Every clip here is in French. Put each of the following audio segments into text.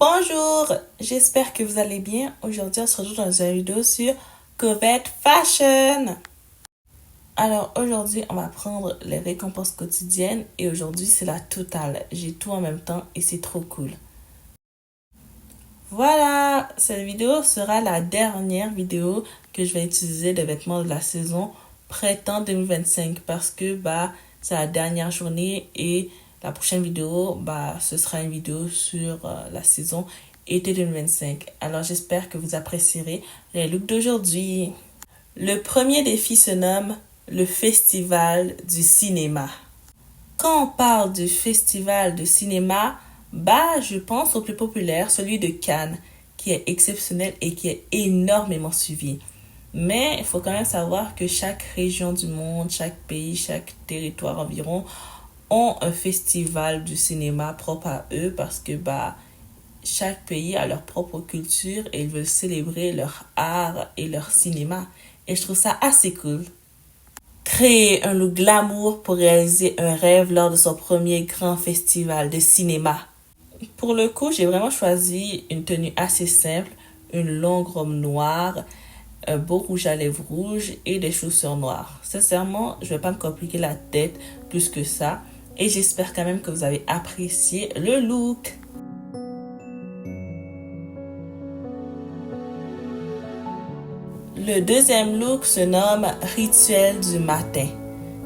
Bonjour, j'espère que vous allez bien. Aujourd'hui, on se retrouve dans une vidéo sur Covette Fashion. Alors aujourd'hui, on va prendre les récompenses quotidiennes et aujourd'hui, c'est la totale. J'ai tout en même temps et c'est trop cool. Voilà, cette vidéo sera la dernière vidéo que je vais utiliser des vêtements de la saison printemps 2025 parce que c'est la dernière journée et la prochaine vidéo, ce sera une vidéo sur la saison été 2025. Alors, j'espère que vous apprécierez les looks d'aujourd'hui. Le premier défi se nomme le Festival du cinéma. Quand on parle du Festival de cinéma, je pense au plus populaire, celui de Cannes, qui est exceptionnel et qui est énormément suivi. Mais il faut quand même savoir que chaque région du monde, chaque pays, chaque territoire environ ont un festival du cinéma propre à eux parce que chaque pays a leur propre culture et ils veulent célébrer leur art et leur cinéma. Et je trouve ça assez cool. Créer un look glamour pour réaliser un rêve lors de son premier grand festival de cinéma. Pour le coup, j'ai vraiment choisi une tenue assez simple, une longue robe noire, un beau rouge à lèvres rouge et des chaussures noires. Sincèrement, je vais pas me compliquer la tête plus que ça. Et j'espère quand même que vous avez apprécié le look. Le deuxième look se nomme Rituel du matin.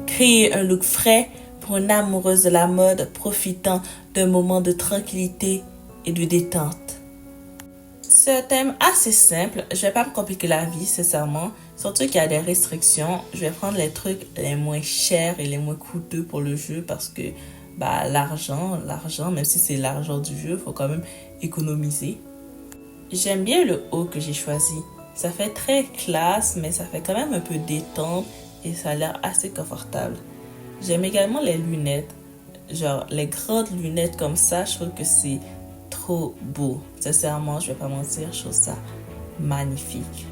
Créer un look frais pour une amoureuse de la mode profitant d'un moment de tranquillité et de détente. C'est un thème assez simple. Je vais pas me compliquer la vie, sincèrement. Surtout qu'il y a des restrictions. Je vais prendre les trucs les moins chers et les moins coûteux pour le jeu parce que l'argent, même si c'est l'argent du jeu, faut quand même économiser. J'aime bien le haut que j'ai choisi. Ça fait très classe, mais ça fait quand même un peu détente et ça a l'air assez confortable. J'aime également les lunettes. Genre, les grandes lunettes comme ça, je trouve que c'est trop beau. Sincèrement, je vais pas mentir, je trouve ça magnifique.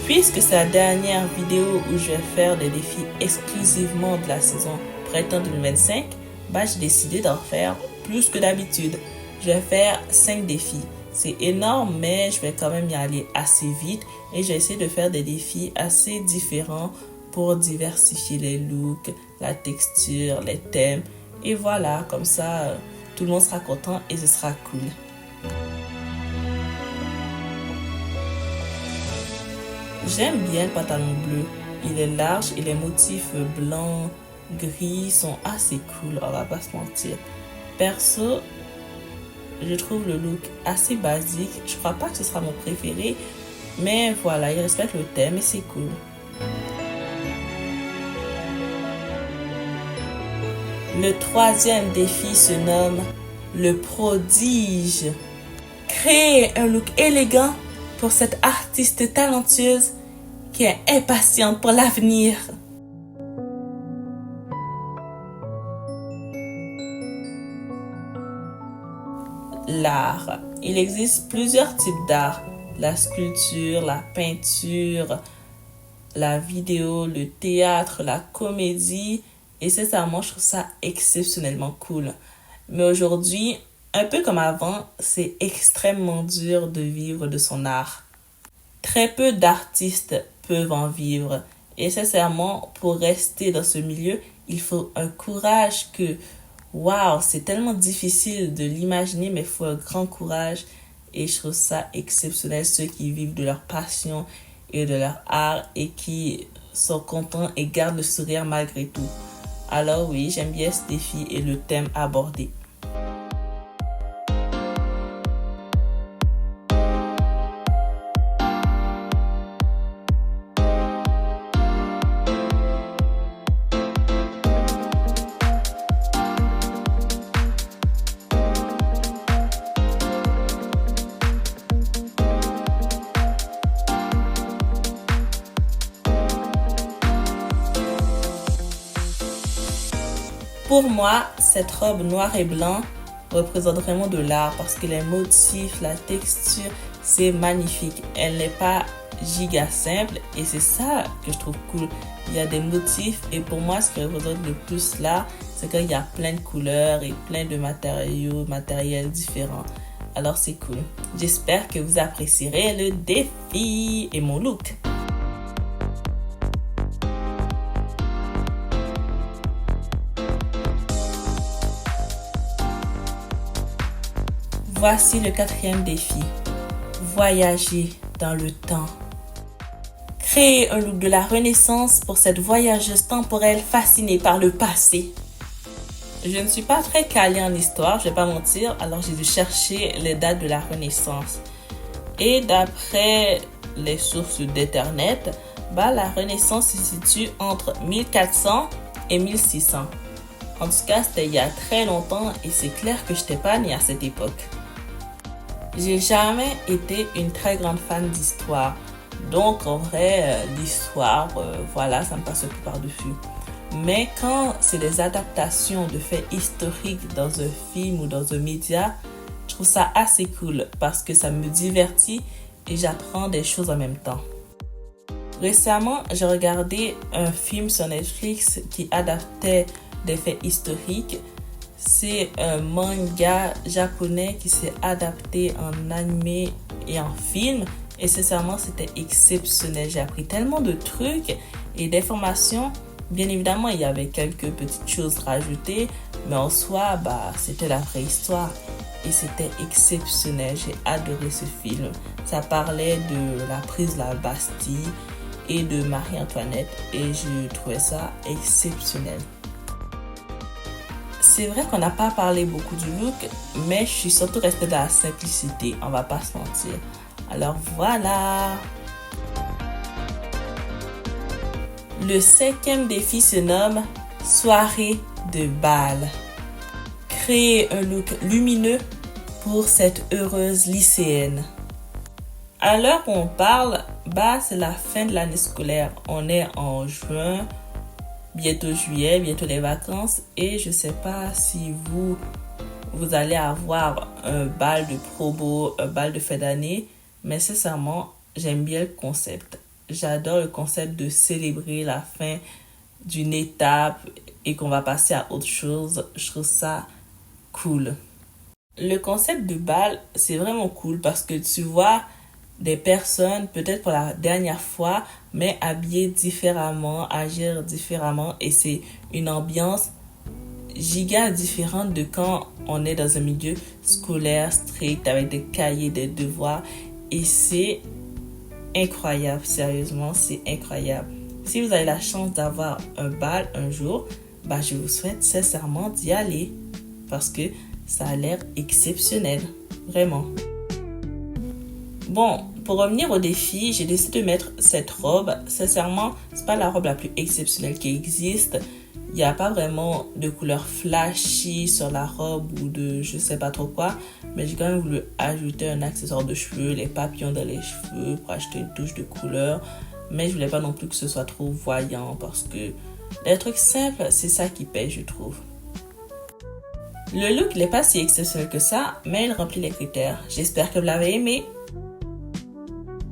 Puisque c'est la dernière vidéo où je vais faire des défis exclusivement de la saison printemps 2025, j'ai décidé d'en faire plus que d'habitude. Je vais faire 5 défis. C'est énorme, mais je vais quand même y aller assez vite et j'ai essayé de faire des défis assez différents pour diversifier les looks, la texture, les thèmes. Et voilà, comme ça, tout le monde sera content et ce sera cool. J'aime bien le pantalon bleu. Il est large et les motifs blancs, gris sont assez cool, on va pas se mentir. Perso, je trouve le look assez basique. Je crois pas que ce sera mon préféré, mais voilà, il respecte le thème et c'est cool. Le troisième défi se nomme le prodige. Créer un look élégant pour cette artiste talentueuse qui est impatiente pour l'avenir. L'art. Il existe plusieurs types d'art. La sculpture, la peinture, la vidéo, le théâtre, la comédie. Et sincèrement, je trouve ça exceptionnellement cool. Mais aujourd'hui, un peu comme avant, c'est extrêmement dur de vivre de son art. Très peu d'artistes peuvent en vivre. Et sincèrement, pour rester dans ce milieu, il faut un courage que, waouh, c'est tellement difficile de l'imaginer, mais il faut un grand courage. Et je trouve ça exceptionnel, ceux qui vivent de leur passion et de leur art et qui sont contents et gardent le sourire malgré tout. Alors oui, j'aime bien ce défi et le thème abordé. Pour moi, cette robe noire et blanc représente vraiment de l'art parce que les motifs, la texture, c'est magnifique. Elle n'est pas giga simple et c'est ça que je trouve cool. Il y a des motifs et pour moi, ce qui représente le plus là, c'est qu'il y a plein de couleurs et plein de matériels différents. Alors c'est cool. J'espère que vous apprécierez le défi et mon look. Voici le 4e défi. Voyager dans le temps. Créer un look de la Renaissance pour cette voyageuse temporelle fascinée par le passé. Je ne suis pas très calée en histoire, je vais pas mentir, alors j'ai dû chercher les dates de la Renaissance. Et d'après les sources d'Internet, la Renaissance se situe entre 1400 et 1600. En tout cas, c'était il y a très longtemps et c'est clair que je n'étais pas née à cette époque. J'ai jamais été une très grande fan d'histoire. Donc, en vrai, l'histoire, ça me passe plus par-dessus. Mais quand c'est des adaptations de faits historiques dans un film ou dans un média, je trouve ça assez cool parce que ça me divertit et j'apprends des choses en même temps. Récemment, j'ai regardé un film sur Netflix qui adaptait des faits historiques. C'est un manga japonais qui s'est adapté en animé et en film. Et sincèrement, c'était exceptionnel. J'ai appris tellement de trucs et d'informations. Bien évidemment, il y avait quelques petites choses rajoutées, mais en soi, c'était la vraie histoire. Et c'était exceptionnel. J'ai adoré ce film. Ça parlait de la prise de la Bastille et de Marie-Antoinette. Et je trouvais ça exceptionnel. C'est vrai qu'on n'a pas parlé beaucoup du look, mais je suis surtout restée dans la simplicité. On va pas se mentir. Alors voilà. Le 5e défi se nomme soirée de bal. Créer un look lumineux pour cette heureuse lycéenne. À l'heure où on parle, c'est la fin de l'année scolaire. On est en juin, bientôt juillet, bientôt les vacances et je sais pas si vous allez avoir un bal de promo, un bal de fin d'année, mais sincèrement, j'aime bien le concept. J'adore le concept de célébrer la fin d'une étape et qu'on va passer à autre chose. Je trouve ça cool. Le concept de bal, c'est vraiment cool parce que tu vois des personnes, peut-être pour la dernière fois, mais habillées différemment, agir différemment et c'est une ambiance giga différente de quand on est dans un milieu scolaire strict avec des cahiers, des devoirs et c'est incroyable, sérieusement, c'est incroyable. Si vous avez la chance d'avoir un bal un jour, je vous souhaite sincèrement d'y aller parce que ça a l'air exceptionnel, vraiment. Bon, pour revenir au défi, j'ai décidé de mettre cette robe. Sincèrement, c'est pas la robe la plus exceptionnelle qui existe. Il n'y a pas vraiment de couleur flashy sur la robe ou de je sais pas trop quoi. Mais j'ai quand même voulu ajouter un accessoire de cheveux, les papillons dans les cheveux pour ajouter une touche de couleur. Mais je voulais pas non plus que ce soit trop voyant parce que les trucs simples, c'est ça qui paye, je trouve. Le look n'est pas si exceptionnel que ça, mais il remplit les critères. J'espère que vous l'avez aimé.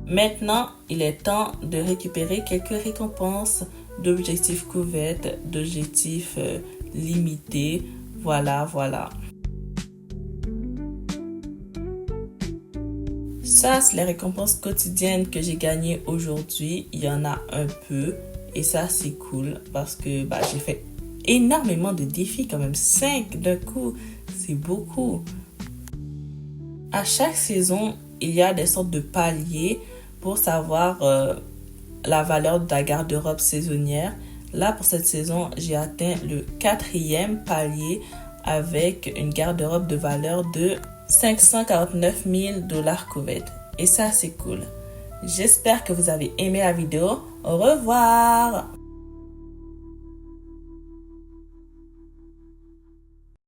Maintenant, il est temps de récupérer quelques récompenses d'objectifs couverts, d'objectifs limités. Voilà. Ça, c'est les récompenses quotidiennes que j'ai gagnées aujourd'hui. Il y en a un peu et ça, c'est cool parce que j'ai fait énormément de défis, quand même 5 d'un coup. C'est beaucoup. À chaque saison, il y a des sortes de paliers pour savoir la valeur de la garde-robe saisonnière. Là, pour cette saison, j'ai atteint le 4e palier avec une garde-robe de valeur de 549 000 $ Koweït. Et ça, c'est cool. J'espère que vous avez aimé la vidéo. Au revoir!